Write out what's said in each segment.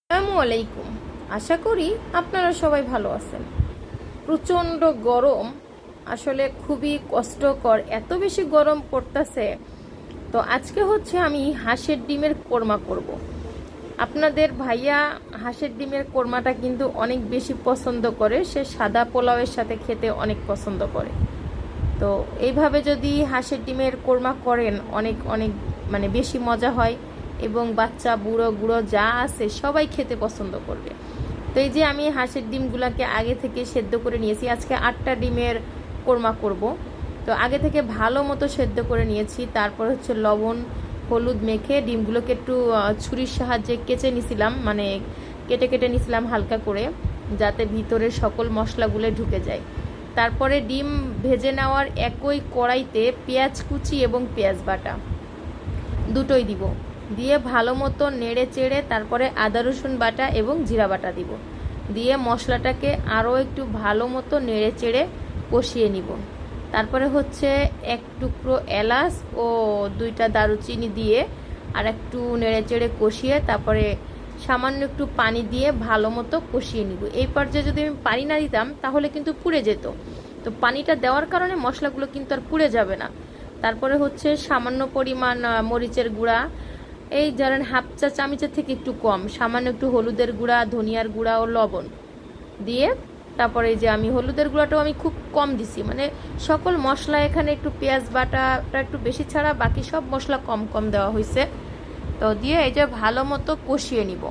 আসসালামু আলাইকুম। আশা করি আপনারা সবাই ভালো আছেন। প্রচণ্ড গরম, আসলে খুবই কষ্টকর, এত বেশি গরম পড়তেছে। তো আজকে হচ্ছে আমি হাঁসের ডিমের কোরমা করব। আপনাদের ভাইয়া হাঁসের ডিমের কোরমাটা কিন্তু অনেক বেশি পছন্দ করে, সে সাদা পোলাওয়ের সাথে খেতে অনেক পছন্দ করে। তো এইভাবে যদি হাঁসের ডিমের কোরমা করেন অনেক অনেক বেশি মজা হয়, এবং বাচ্চা বুড়ো গুঁড়ো যা আছে সবাই খেতে পছন্দ করবে। তো এই যে আমি হাঁসের ডিমগুলোকে আগে থেকে সেদ্ধ করে নিয়েছি, আজকে 8টা ডিমের কোরমা করব। তো আগে থেকে ভালো মতো সেদ্ধ করে নিয়েছি, তারপর হচ্ছে লবণ হলুদ মেখে ডিমগুলোকে একটু ছুরির সাহায্যে কেচে নিছিলাম, কেটে কেটে নিছিলাম হালকা করে, যাতে ভিতরে সকল মশলাগুলো ঢুকে যায়। তারপরে ডিম ভেজে নেওয়ার একই কড়াইতে পেঁয়াজ কুচি এবং পেঁয়াজ বাটা দুটোই দিব, দিয়ে ভালো মতো নেড়ে চেড়ে তারপরে আদা রসুন বাটা এবং জিরা বাটা দিব, দিয়ে মশলাটাকে আরও একটু ভালো মতো নেড়ে চেড়ে কষিয়ে নিব। তারপরে হচ্ছে এক টুকরো এলাচ ও 2টা দারুচিনি দিয়ে আর একটু নেড়ে চেড়ে কষিয়ে তারপরে সামান্য একটু পানি দিয়ে ভালো মতো কষিয়ে নিব। এই পর্যায়ে যদি আমি পানি না দিতাম তাহলে কিন্তু পুড়ে যেত, তো পানিটা দেওয়ার কারণে মশলাগুলো কিন্তু আর পুড়ে যাবে না। তারপরে হচ্ছে সামান্য পরিমাণ মরিচের গুঁড়া, এই ধরেন হাফ চা চামচের থেকে একটু কম, সামান্য একটু হলুদের গুঁড়া, ধনিয়ার গুঁড়া ও লবণ দিয়ে তারপরে এই যে আমি হলুদের গুঁড়াটাও আমি খুব কম দিছি, সকল মশলা এখানে একটু পেঁয়াজ বাটাটা একটু বেশি ছাড়া বাকি সব মশলা কম কম দেওয়া হয়েছে। তো দিয়ে এই যে ভালো মতো কষিয়ে নিব,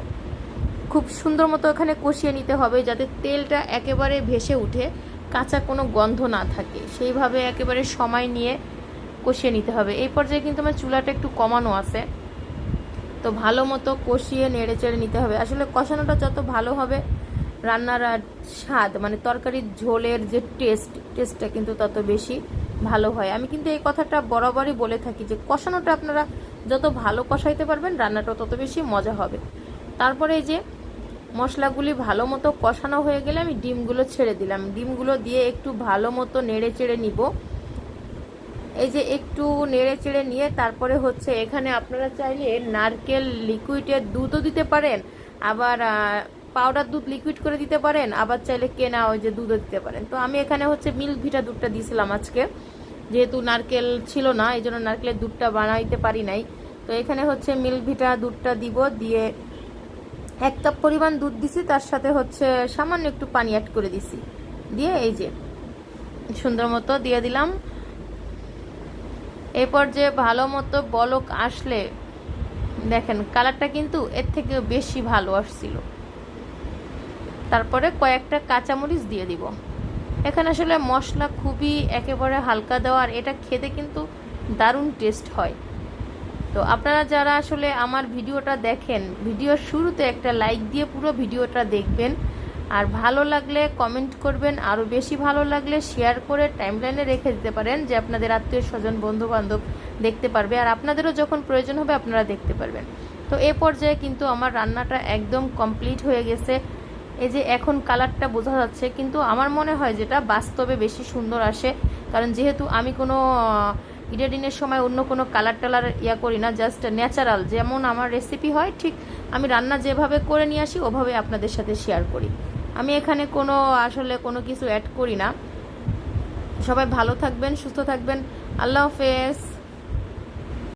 খুব সুন্দর মতো এখানে কষিয়ে নিতে হবে যাতে তেলটা একেবারে ভেসে উঠে, কাঁচা কোনো গন্ধ না থাকে, সেইভাবে একেবারে সময় নিয়ে কষিয়ে নিতে হবে। এই পর্যায়ে কিন্তু আমার চুলাটা একটু কমানো আছে, তো ভালো মতো কষিয়ে নেড়ে চেড়ে নিতে হবে। আসলে কষানোটা যত ভালো হবে রান্নার স্বাদ তরকারির ঝোলের যে টেস্টটা কিন্তু তত বেশি ভালো হয়। আমি কিন্তু এই কথাটা বরাবরই বলে থাকি যে কষানোটা আপনারা যত ভালো কষাইতে পারবেন রান্নাটা তত বেশি মজা হবে। তারপরে এই যে মশলাগুলি ভালো মতো কষানো হয়ে গেলে আমি ডিমগুলো ছেড়ে দিলাম, ডিমগুলো দিয়ে একটু ভালো মতো নেড়ে চেড়ে নিব। এই যে একটু নেড়ে চেড়ে নিয়ে তারপরে হচ্ছে এখানে আপনারা চাইলে নারকেল লিকুইডের দুধও দিতে পারেন, আবার পাউডার দুধ লিকুইড করে দিতে পারেন, আবার চাইলে কেনা ওই যে দুধও দিতে পারেন। তো আমি এখানে হচ্ছে মিল্ক ভিটা দুধটা দিয়েছিলাম আজকে, যেহেতু নারকেল ছিল না এই জন্য নারকেলের দুধটা বানাইতে পারি নাই। তো এখানে হচ্ছে মিল্ক ভিটা দুধটা দিব, দিয়ে 1 কাপ পরিমাণ দুধ দিছি, তার সাথে হচ্ছে সামান্য একটু পানি অ্যাড করে দিছি, দিয়ে এই যে সুন্দর মতো দিয়ে দিলাম। এরপর যে ভালো মতো বলক আসলে দেখেন কালারটা কিন্তু এর থেকে বেশি ভালো আসছিল। তারপরে কয়েকটা কাঁচামরিচ দিয়ে দিব। এখানে আসলে মশলা খুবই একেবারে হালকা দেওয়া, আর এটা খেতে কিন্তু দারুণ টেস্ট হয়। তো আপনারা যারা আসলে আমার ভিডিওটা দেখেন, ভিডিওর শুরুতে একটা লাইক দিয়ে পুরো ভিডিওটা দেখবেন, আর ভালো লাগলে কমেন্ট করবেন, আরও বেশি ভালো লাগলে শেয়ার করে টাইমলাইনে রেখে দিতে পারেন, যে আপনাদের আত্মীয় স্বজন বন্ধু বান্ধব দেখতে পারবে, আর আপনাদেরও যখন প্রয়োজন হবে আপনারা দেখতে পারবেন। তো এ পর্যায়ে কিন্তু আমার রান্নাটা একদম কমপ্লিট হয়ে গেছে। এই যে এখন কালারটা বোঝা যাচ্ছে, কিন্তু আমার মনে হয় যেটা বাস্তবে বেশি সুন্দর আসে, কারণ যেহেতু আমি কোনো ইডিটিংয়ের সময় অন্য কোনো কালার টালার করি না, জাস্ট ন্যাচারাল যেমন আমার রেসিপি হয় ঠিক আমি রান্না যেভাবে করে নিয়ে আসি ওভাবে আপনাদের সাথে শেয়ার করি। আমি এখানে আসলে কোনো কিছু অ্যাড করি না। সবাই ভালো থাকবেন, সুস্থ থাকবেন, আল্লাহ হাফেজ।